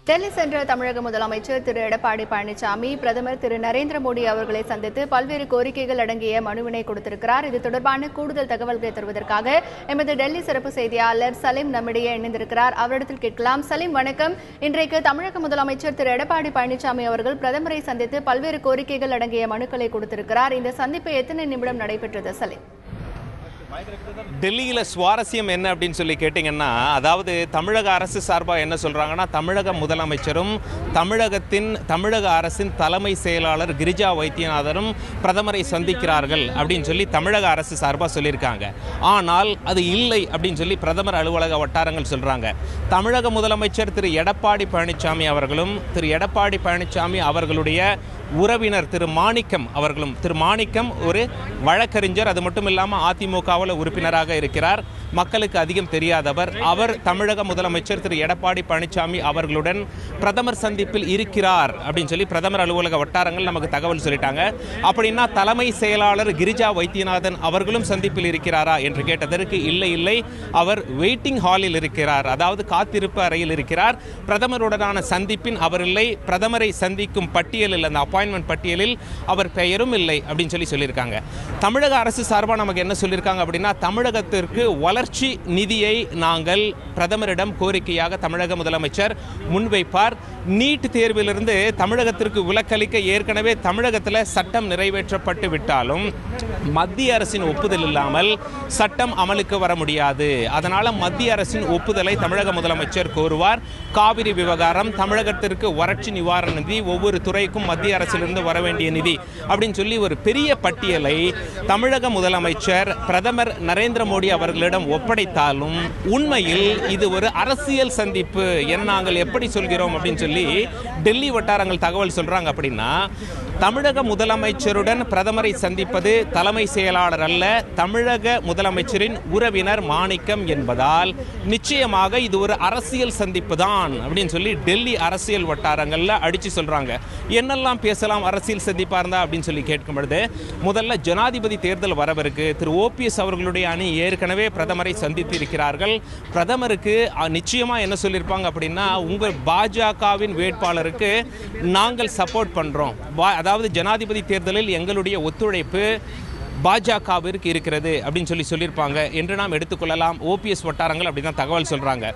டெல்லி சென்ற தமிழக முதலமைச்சர் திரு எடப்பாடி பழனிசாமி பிரதமர் திரு நரேந்திர மோடி அவர்களை சந்தித்து பல்வேறு கோரிக்கைகள் அடங்கிய மனுவினை கொடுத்திருக்கிறார். இது தொடர்பான கூடுதல் தகவல்களை தருவதற்காக எமது டெல்லி சிறப்பு செய்தியாளர் சலீம் நம்மிடையே இணைந்திருக்கிறார். அவரிடத்தில் கேட்கலாம். சலீம், வணக்கம். இன்றைக்கு தமிழக முதலமைச்சர் திரு எடப்பாடி பழனிசாமி அவர்கள் பிரதமரை சந்தித்து பல்வேறு கோரிக்கைகள் அடங்கிய மனுக்களை கொடுத்திருக்கிறார். இந்த சந்திப்பு எத்தனை நிமிடம் நடைபெற்றது சலீம்? டெல்லியில் சுவாரஸ்யம் என்ன அப்படின்னு சொல்லி கேட்டிங்கன்னா, அதாவது தமிழக அரசு சார்பாக என்ன சொல்கிறாங்கன்னா, தமிழக முதலமைச்சரும் தமிழக அரசின் தலைமை செயலாளர் கிரிஜா வைத்தியநாதனும் பிரதமரை சந்திக்கிறார்கள் அப்படின்னு சொல்லி தமிழக அரசு சார்பாக சொல்லியிருக்காங்க. ஆனால் அது இல்லை அப்படின்னு சொல்லி பிரதமர் அலுவலக வட்டாரங்கள் சொல்கிறாங்க. தமிழக முதலமைச்சர் திரு எடப்பாடி பழனிசாமி அவர்களும் அவர்களுடைய உறவினர் திரு மாணிக்கம் ஒரு வழக்கறிஞர், அது மட்டும் இல்லாமல் அதிமுகவில் உறுப்பினராக இருக்கிறார். மக்களுக்கு அதிகம் தெரியாதவர். அவர் தமிழக முதலமைச்சர் திரு எடப்பாடி பழனிசாமி அவர்களுடன் பிரதமர் சந்திப்பில் இருக்கிறார் அப்படின்னு சொல்லி பிரதமர் அலுவலக வட்டாரங்கள் நமக்கு தகவல் சொல்லிட்டாங்க. அப்படின்னா தலைமை செயலாளர் கிரிஜா வைத்தியநாதன் அவர்களும் சந்திப்பில் இருக்கிறாரா என்று கேட்டதற்கு இல்லை, அவர் வெயிட்டிங் ஹாலில் இருக்கிறார், அதாவது காத்திருப்பு அறையில் இருக்கிறார். பிரதமருடனான சந்திப்பின் அவர் இல்லை. பிரதமரை சந்திக்கும் பட்டியலில், அந்த அப்பாயின்மெண்ட் பட்டியலில் அவர் பெயரும் இல்லை அப்படின்னு சொல்லியிருக்காங்க. தமிழக அரசு சார்பாக நமக்கு என்ன சொல்லியிருக்காங்க அப்படின்னா, தமிழகத்திற்கு வளர்ச்சி நிதியை நாங்கள் பிரதமரிடம் கோரிக்கையாக தமிழக முதலமைச்சர் முன்வைப்பார். நீட் தேர்விலிருந்து தமிழகத்திற்கு விலக்களிக்க ஏற்கனவே தமிழகத்தில் சட்டம் நிறைவேற்றப்பட்டு விட்டாலும் மத்திய அரசின் ஒப்புதல் இல்லாமல் சட்டம் அமலுக்கு வர முடியாது. அதனால் மத்திய அரசின் ஒப்புதலை தமிழக முதலமைச்சர் கோருவார். காவிரி விவகாரம், தமிழகத்திற்கு வறட்சி நிவாரண நிதி, ஒவ்வொரு துறைக்கும் மத்திய அரசிலிருந்து வர வேண்டிய நிதி அப்படின்னு சொல்லி ஒரு பெரிய பட்டியலை தமிழக முதலமைச்சர் பிரதமர் நரேந்திர மோடி அவர்களிடம் ஒப்படைத்தாலும் உண்மையில் இது ஒரு அரசியல் சந்திப்பு என நாங்கள் எப்படி சொல்கிறோம் அப்படின்னு சொல்லி டெல்லி வட்டாரங்கள் தகவல் சொல்றாங்க. அப்படின்னா தமிழக முதலமைச்சருடன் பிரதமரை சந்திப்பது தலைமை செயலாளர் அல்ல, தமிழக முதலமைச்சரின் உறவினர் மாணிக்கம் என்பதால் நிச்சயமாக இது ஒரு அரசியல் சந்திப்பு தான் அப்படின்னு சொல்லி டெல்லி அரசியல் வட்டாரங்கள்ல அடிச்சு சொல்றாங்க. என்னெல்லாம் பேசலாம் அரசியல் சந்திப்பா இருந்தா அப்படின்னு சொல்லி கேட்கும் பொழுது, முதல்ல ஜனாதிபதி தேர்தல் வரவிருக்கு. திரு ஓபிஎஸ் அவர்களுடைய அணி ஏற்கனவே பிரதமரை சந்தித்து இருக்கிறார்கள். பிரதமருக்கு நிச்சயமா என்ன சொல்லியிருப்பாங்க அப்படின்னா, உங்கள் பாஜகவின் வேட்பாளருக்கு நாங்கள் சப்போர்ட் பண்றோம், அதாவது ஜனாதிபதி தேர்தலில் எங்களுடைய ஒத்துழைப்பு பாஜகவிற்கு இருக்கிறது அப்படின்னு சொல்லியிருப்பாங்க என்று நாம் எடுத்துக்கொள்ளலாம். ஓபிஎஸ் வட்டாரங்கள் அப்படிதான் தகவல் சொல்றாங்க.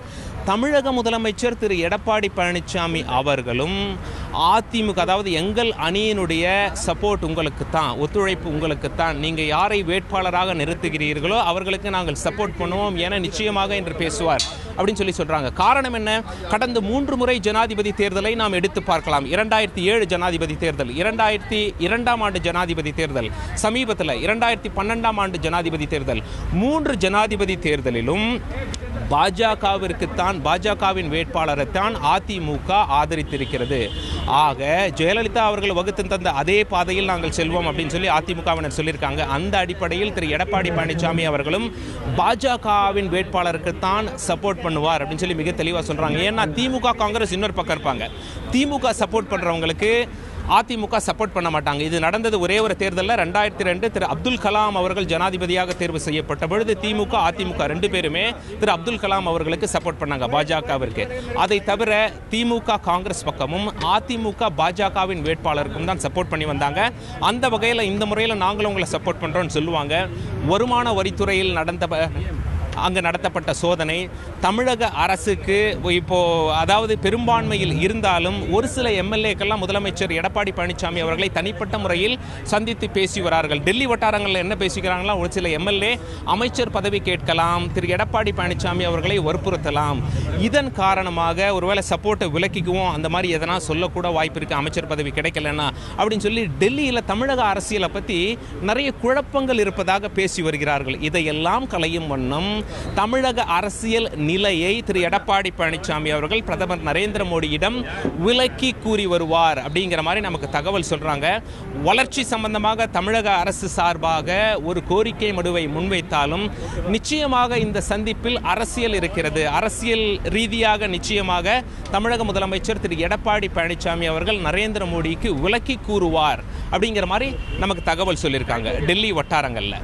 தமிழக முதலமைச்சர் திரு எடப்பாடி பழனிசாமி அவர்களும் அதிமுக, அதாவது எங்கள் அணியினுடைய சப்போர்ட் உங்களுக்கு தான், ஒத்துழைப்பு உங்களுக்கு தான், நீங்கள் யாரை வேட்பாளராக நிறுத்துகிறீர்களோ அவர்களுக்கு நாங்கள் சப்போர்ட் பண்ணுவோம் என நிச்சயமாக என்று பேசுவார் அப்படின்னு சொல்றாங்க. காரணம் என்ன? கடந்த 3 முறை ஜனாதிபதி தேர்தலை நாம் எடுத்து பார்க்கலாம். 2007 ஜனாதிபதி தேர்தல், 2002ஆம் ஆண்டு ஜனாதிபதி தேர்தல், சமீபத்தில் 2012ஆம் ஆண்டு ஜனாதிபதி தேர்தல், 3 ஜனாதிபதி தேர்தலிலும் பாஜகவின் வேட்பாளரைத்தான் அதிமுக ஆதரித்திருக்கிறது. ஆக ஜெயலலிதா அவர்கள் வகுத்து தந்த அதே பாதையில் நாங்கள் செல்வோம் அப்படின்னு சொல்லி அதிமுகவினர் சொல்லியிருக்காங்க. அந்த அடிப்படையில் திரு எடப்பாடி பழனிசாமி அவர்களும் பாஜகவின் வேட்பாளருக்குத்தான் சப்போர்ட் பண்ணுவார் அப்படின்னு சொல்லி மிக தெளிவாக சொல்றாங்க. ஏன்னா திமுக காங்கிரஸ் இன்னொரு பக்கம் இருப்பாங்க. திமுக சப்போர்ட் பண்றவங்களுக்கு அதிமுக சப்போர்ட் பண்ண மாட்டாங்க. இது நடந்தது ஒரே ஒரு தேர்தலில் 2002 திரு அப்துல் கலாம் அவர்கள் ஜனாதிபதியாக தேர்வு செய்யப்பட்ட பொழுது திமுக அதிமுக 2 பேருமே திரு அப்துல் கலாம் அவர்களுக்கு சப்போர்ட் பண்ணாங்க, பாஜகவிற்கு. அதை தவிர திமுக காங்கிரஸ் பக்கமும் அதிமுக பாஜகவின் வேட்பாளருக்கும் தான் சப்போர்ட் பண்ணி வந்தாங்க. அந்த வகையில் இந்த முறையில் நாங்களும் உங்களை சப்போர்ட் பண்றோம்னு சொல்லுவாங்க. வருமான வரித்துறையில் நடத்தப்பட்ட சோதனை தமிழக அரசுக்கு இப்போ, அதாவது பெரும்பான்மையில் இருந்தாலும் ஒரு சில எம்எல்ஏக்கெல்லாம் முதலமைச்சர் எடப்பாடி பழனிசாமி அவர்களை தனிப்பட்ட முறையில் சந்தித்து பேசி வரார்கள். டெல்லி வட்டாரங்களில் என்ன பேசிக்கிறாங்களா, ஒரு சில எம்எல்ஏ அமைச்சர் பதவி கேட்கலாம், திரு எடப்பாடி பழனிசாமி அவர்களை வற்புறுத்தலாம். இதன் காரணமாக ஒருவேளை சப்போர்ட்டை விலக்கிக்குவோம், அந்த மாதிரி எதனா சொல்லக்கூட வாய்ப்பு இருக்கு, அமைச்சர் பதவி கிடைக்கலன்னா அப்படின்னு சொல்லி டெல்லியில் தமிழக அரசியலை பற்றி நிறைய குழப்பங்கள் இருப்பதாக பேசி வருகிறார்கள். இதையெல்லாம் களையும் வண்ணம் தமிழக அரசியல் நிலையை திரு எடப்பாடி பழனிசாமி அவர்கள் பிரதமர் நரேந்திர மோடியிடம் விலக்கி கூறி வருவார் அப்படிங்கிற மாதிரி நமக்கு தகவல் சொல்றாங்க. வளர்ச்சி சம்பந்தமாக தமிழக அரசு சார்பாக ஒரு கோரிக்கை மனுவை முன்வைத்தாலும் நிச்சயமாக இந்த சந்திப்பில் அரசியல் இருக்கிறது. அரசியல் ரீதியாக நிச்சயமாக தமிழக முதலமைச்சர் திரு எடப்பாடி பழனிசாமி அவர்கள் நரேந்திர மோடிக்கு விலக்கி கூறுவார் அப்படிங்கிற மாதிரி நமக்கு தகவல் சொல்லியிருக்காங்க டெல்லி வட்டாரங்கள்ல.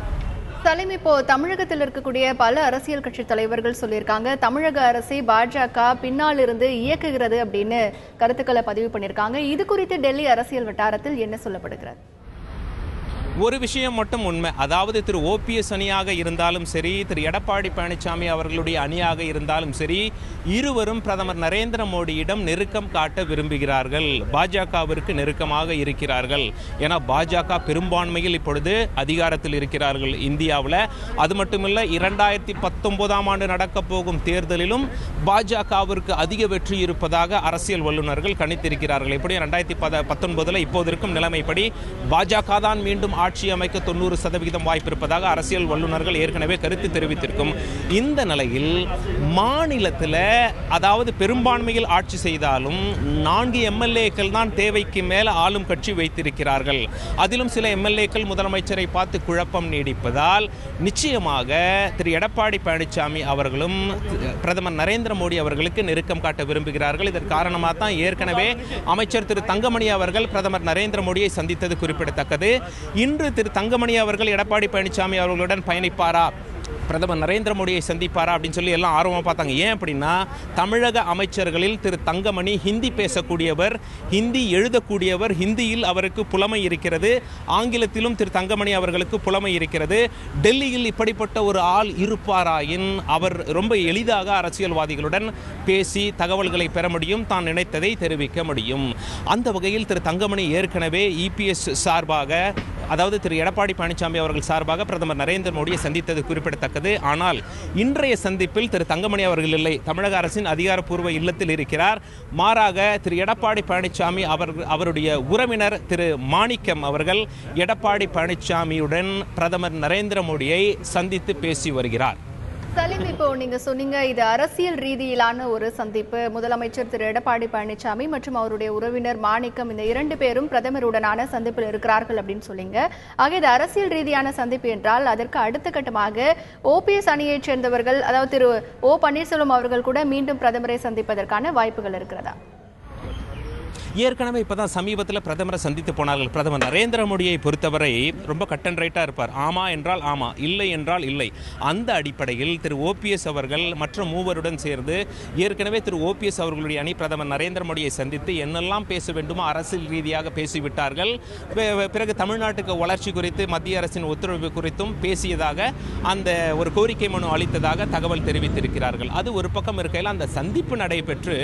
சலீம், இப்போ தமிழகத்தில் இருக்கக்கூடிய பல அரசியல் கட்சி தலைவர்கள் சொல்லியிருக்காங்க, தமிழக அரசை பாஜக பின்னால் இருந்து இயக்குகிறது அப்படின்னு கருத்துக்களை பதிவு பண்ணியிருக்காங்க. இது குறித்து டெல்லி அரசியல் வட்டாரத்தில் என்ன சொல்லப்படுகிறது? ஒரு விஷயம் மட்டும் உண்மை, அதாவது திரு ஓபிஎஸ் அணியாக இருந்தாலும் சரி, திரு எடப்பாடி பழனிசாமி அவர்களுடைய அணியாக இருந்தாலும் சரி, இருவரும் பிரதமர் நரேந்திர மோடியிடம் நெருக்கம் காட்ட விரும்புகிறார்கள், பாஜகவிற்கு நெருக்கமாக இருக்கிறார்கள். ஏன்னா பாஜக பெரும்பான்மையில் இப்பொழுது அதிகாரத்தில் இருக்கிறார்கள் இந்தியாவில். அது மட்டுமில்லை, 2019ஆம் ஆண்டு நடக்கப் போகும் தேர்தலிலும் பாஜகவிற்கு அதிக வெற்றி இருப்பதாக அரசியல் வல்லுநர்கள் கணித்திருக்கிறார்கள். எப்படி 2019 இப்போது இருக்கும் நிலைமைப்படி பாஜக தான் மீண்டும் ஆட்சி அமைக்க 90% வாய்ப்பு இருப்பதாக அரசியல் வல்லுநர்கள் ஏற்கனவே கருத்து தெரிவித்திருக்கும் இந்த நிலையில் மாநிலத்தில், அதாவது பெரும்பான்மையில் ஆட்சி செய்தாலும் 4 எம்எல்ஏக்கள் தான் தேவைக்கு மேல ஆளும் கட்சி வைத்திருக்கிறார்கள். அதிலும் சில எம்எல்ஏக்கள் முதலமைச்சரை பார்த்து குழப்பம் நீடிப்பதால் நிச்சயமாக திரு எடப்பாடி பழனிசாமி அவர்களும் பிரதமர் நரேந்திர மோடி அவர்களுக்கு நெருக்கம் காட்ட விரும்புகிறார்கள். இதற்கு காரணமாக தான் ஏற்கனவே அமைச்சர் திரு தங்கமணி அவர்கள் பிரதமர் நரேந்திர மோடியை சந்தித்தது குறிப்பிடத்தக்கது. இன்று திரு தங்கமணி அவர்கள் எடப்பாடி பழனிசாமி அவர்களுடன் பயணிப்பாரா, பிரதமர் நரேந்திர மோடியை சந்திப்பாரா அப்படின்னு சொல்லி எல்லாம் ஆர்வமாக பார்த்தாங்க. ஏன் அப்படின்னா, தமிழக அமைச்சர்களில் திரு தங்கமணி ஹிந்தி பேசக்கூடியவர், ஹிந்தி எழுதக்கூடியவர், ஹிந்தியில் அவருக்கு புலமை இருக்கிறது, ஆங்கிலத்திலும் திரு தங்கமணி அவர்களுக்கு புலமை இருக்கிறது. டெல்லியில் இப்படிப்பட்ட ஒரு ஆள் இருப்பாராயின் அவர் ரொம்ப எளிதாக அரசியல்வாதிகளுடன் பேசி தகவல்களை பெற முடியும், தான் நினைத்ததை தெரிவிக்க முடியும். அந்த வகையில் திரு தங்கமணி ஏற்கனவே இபிஎஸ் சார்பாக, அதாவது திரு எடப்பாடி பழனிசாமி அவர்கள் சார்பாக பிரதமர் நரேந்திர மோடியை சந்தித்தது குறிப்பிடத்தக்கது. ஆனால் இன்றைய சந்திப்பில் திரு தங்கமணி அவர்கள் இல்லை, தமிழக அரசின் அதிகாரப்பூர்வ இல்லத்தில் இருக்கிறார். மாறாக திரு எடப்பாடி பழனிசாமி அவருடைய உறவினர் திரு மாணிக்கம் அவர்கள் எடப்பாடி பழனிசாமியுடன் பிரதமர் நரேந்திர மோடியை சந்தித்து பேசி வருகிறார். சலீம், இப்போ நீங்க சொன்னீங்க இது அரசியல் ரீதியிலான ஒரு சந்திப்பு. முதலமைச்சர் திரு எடப்பாடி பழனிசாமி மற்றும் அவருடைய உறவினர் மாணிக்கம், இந்த 2 பேரும் பிரதமருடனான சந்திப்பில் இருக்கிறார்கள் அப்படின்னு சொன்னீங்க. ஆக இது அரசியல் ரீதியான சந்திப்பு என்றால் அதற்கு அடுத்த கட்டமாக ஓபிஎஸ் அணியைச் சேர்ந்தவர்கள், அதாவது திரு ஓ பன்னீர்செல்வம் அவர்கள் கூட மீண்டும் பிரதமரை சந்திப்பதற்கான வாய்ப்புகள் இருக்கிறதா? ஏற்கனவே இப்போதான் சமீபத்தில் பிரதமரை சந்தித்து போனார்கள். பிரதமர் நரேந்திர மோடியை பொறுத்தவரை ரொம்ப கட் அண்ட் ரைட்டாக இருப்பார். ஆமா என்றால் ஆமா, இல்லை என்றால் இல்லை. அந்த அடிப்படையில் திரு ஓபிஎஸ் அவர்கள் மற்ற மூவருடன் சேர்ந்து ஏற்கனவே திரு ஓபிஎஸ் அவர்களுடைய அணி பிரதமர் நரேந்திர மோடியை சந்தித்து என்னெல்லாம் பேச வேண்டுமோ அரசியல் ரீதியாக பேசிவிட்டார்கள். பிறகு தமிழ்நாட்டுக்கு வளர்ச்சி குறித்து மத்திய அரசின் ஒத்துழைப்பு குறித்தும் பேசியதாக அந்த ஒரு கோரிக்கை மனு அளித்ததாக தகவல் தெரிவித்திருக்கிறார்கள். அது ஒரு பக்கம் இருக்கையில் அந்த சந்திப்பு நடைபெற்று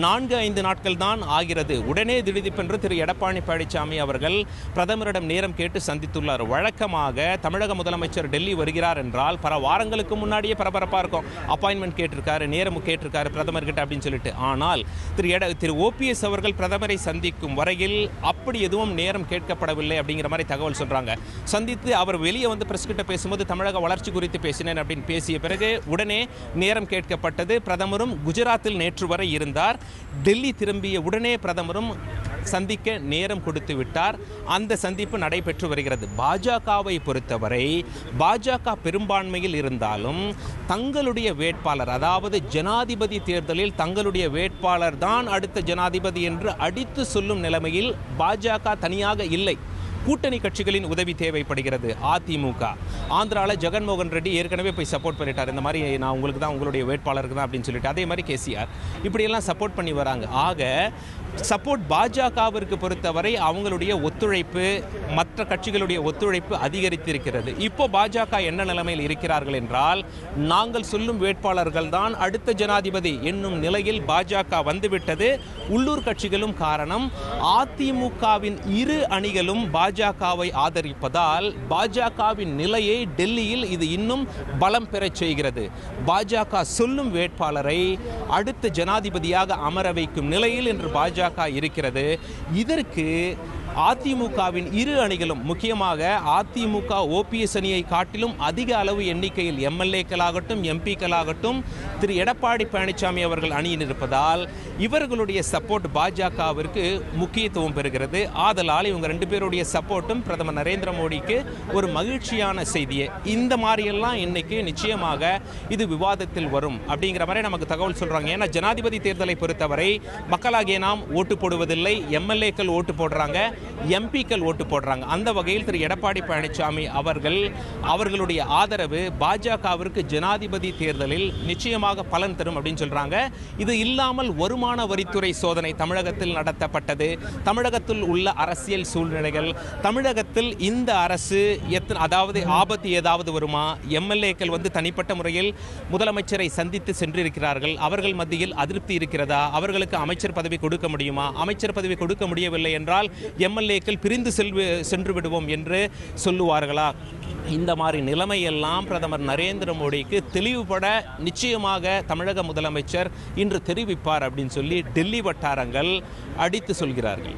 4-5 நாட்கள் தான் ஆகிறது. உடனே திடீரென்று திரு எடப்பாடி பழனிசாமி அவர்கள் பிரதமரிடம் நேரம் கேட்டு சந்தித்துள்ளார். வழக்கமாக தமிழக முதலமைச்சர் டெல்லி வருகிறார் என்றால் பல வாரங்களுக்கு முன்னாடியே பரபரப்பாக இருக்கும், அப்பாயின்மெண்ட் கேட்டிருக்காரு, நேரம் கேட்டிருக்காரு பிரதமர்கிட்ட அப்படின்னு சொல்லிட்டு. ஆனால் திரு ஓபிஎஸ் அவர்கள் பிரதமரை சந்திக்கும் வரையில் அப்படி எதுவும் நேரம் கேட்கப்படவில்லை அப்படிங்கிற மாதிரி தகவல் சொல்றாங்க. சந்தித்து அவர் வெளியே வந்து பிரஸ் கிட்ட பேசும்போது தமிழக வளர்ச்சி குறித்து பேசினேன் அப்படின்னு பேசிய பிறகு உடனே நேரம் கேட்கப்பட்டது. பிரதமரும் குஜராத்தில் நேற்று வரை இருந்தார். டெல்லி திரும்பிய உடனே பிரதமரும் சந்திக்க நேரம் கொடுத்து விட்டார். அந்த சந்திப்பு நடைபெற்று வருகிறது. பாஜகவை பொறுத்தவரை பாஜக பெரும்பான்மையில் இருந்தாலும் தங்களுடைய வேட்பாளர், அதாவது ஜனாதிபதி தேர்தலில் தங்களுடைய வேட்பாளர் தான் அடுத்த ஜனாதிபதி என்று அடித்து சொல்லும் நிலைமையில் பாஜக தனியாக இல்லை. கூட்டணி கட்சிகளின் உதவி தேவைப்படுகிறது. அதிமுக ஆந்திராவில் ஜெகன்மோகன் ரெட்டி ஏற்கனவே போய் சப்போர்ட் பண்ணிட்டார், இந்த மாதிரி நான் உங்களுக்கு தான், உங்களுடைய வேட்பாளருக்கு தான் அப்படின்னு சொல்லிட்டு. அதே மாதிரி கேசிஆர் இப்படியெல்லாம் சப்போர்ட் பண்ணி வராங்க. ஆக சப்போர்ட் பாஜகவிற்கு பொறுத்தவரை அவங்களுடைய ஒத்துழைப்பு, மற்ற கட்சிகளுடைய ஒத்துழைப்பு அதிகரித்திருக்கிறது. இப்போ பாஜக என்ன நிலைமையில் இருக்கிறார்கள் என்றால், நாங்கள் சொல்லும் வேட்பாளர்கள் தான் அடுத்த ஜனாதிபதி என்னும் நிலையில் பாஜக வந்துவிட்டது. உள்ளூர் கட்சிகளும் காரணம். அதிமுகவின் 2 அணிகளும் பாஜகவை ஆதரிப்பதால் பாஜகவின் நிலையை டெல்லியில் இது இன்னும் பலம் பெறச் செய்கிறது. பாஜக சொல்லும் வேட்பாளரை அடுத்த ஜனாதிபதியாக அமர வைக்கும் நிலையில் என்று பாஜக இருக்கிறது. இதற்கு அதிமுகவின் 2 அணிகளும், முக்கியமாக அதிமுக ஓபிஎஸ் அணியை காட்டிலும் அதிக அளவு எண்ணிக்கையில் எம்எல்ஏக்களாகட்டும் எம்பிக்களாகட்டும் திரு எடப்பாடி பழனிசாமி அவர்கள் அணியில் இருப்பதால் இவர்களுடைய சப்போர்ட் பாஜகவிற்கு முக்கியத்துவம் பெறுகிறது. ஆதலால் இவங்க 2 பேருடைய சப்போர்ட்டும் பிரதமர் நரேந்திர மோடிக்கு ஒரு மகிழ்ச்சியான செய்தியை. இந்த மாதிரியெல்லாம் இன்னைக்கு நிச்சயமாக இது விவாதத்தில் வரும் அப்படிங்கிற மாதிரி நமக்கு தகவல் சொல்றாங்க. ஏன்னா ஜனாதிபதி தேர்தலை பொறுத்தவரை மக்களாகிய நாம் ஓட்டு போடுவதில்லை, எம்எல்ஏக்கள் ஓட்டு போடுறாங்க. எம்பிக்கள் ஓட்டு போடுறாங்க. அந்த வகையில் திரு எடப்பாடி பழனிசாமி அவர்களுடைய ஆதரவு பாஜகவிற்கு ஜனாதிபதி தேர்தலில் நிச்சயமாக பலன் தரும் அப்படின்னு சொல்றாங்க. இது இல்லாமல் வருமான வரித்துறை சோதனை தமிழகத்தில் நடத்தப்பட்டது. தமிழகத்தில் உள்ள அரசியல் சூழ்நிலைகள், தமிழகத்தில் இந்த அரசு அதாவது ஆபத்து ஏதாவது வருமா, எம்எல்ஏக்கள் தனிப்பட்ட முறையில் முதலமைச்சரை சந்தித்து சென்றிருக்கிறார்கள், அவர்கள் மத்தியில் அதிருப்தி இருக்கிறதா, அவர்களுக்கு அமைச்சர் பதவி கொடுக்க முடியுமா, அமைச்சர் பதவி கொடுக்க முடியவில்லை என்றால் எம்எல்ஏக்கள் பிரிந்து சென்று விடுவோம் என்று சொல்லுவார்களா, இந்த மாதிரி நிலைமையெல்லாம் பிரதமர் நரேந்திர மோடிக்கு தெளிவுபட நிச்சயமாக தமிழக முதலமைச்சர் இன்று தெரிவிப்பார் அப்படின்னு சொல்லி டெல்லி வட்டாரங்கள் அடித்து சொல்கிறார்கள்.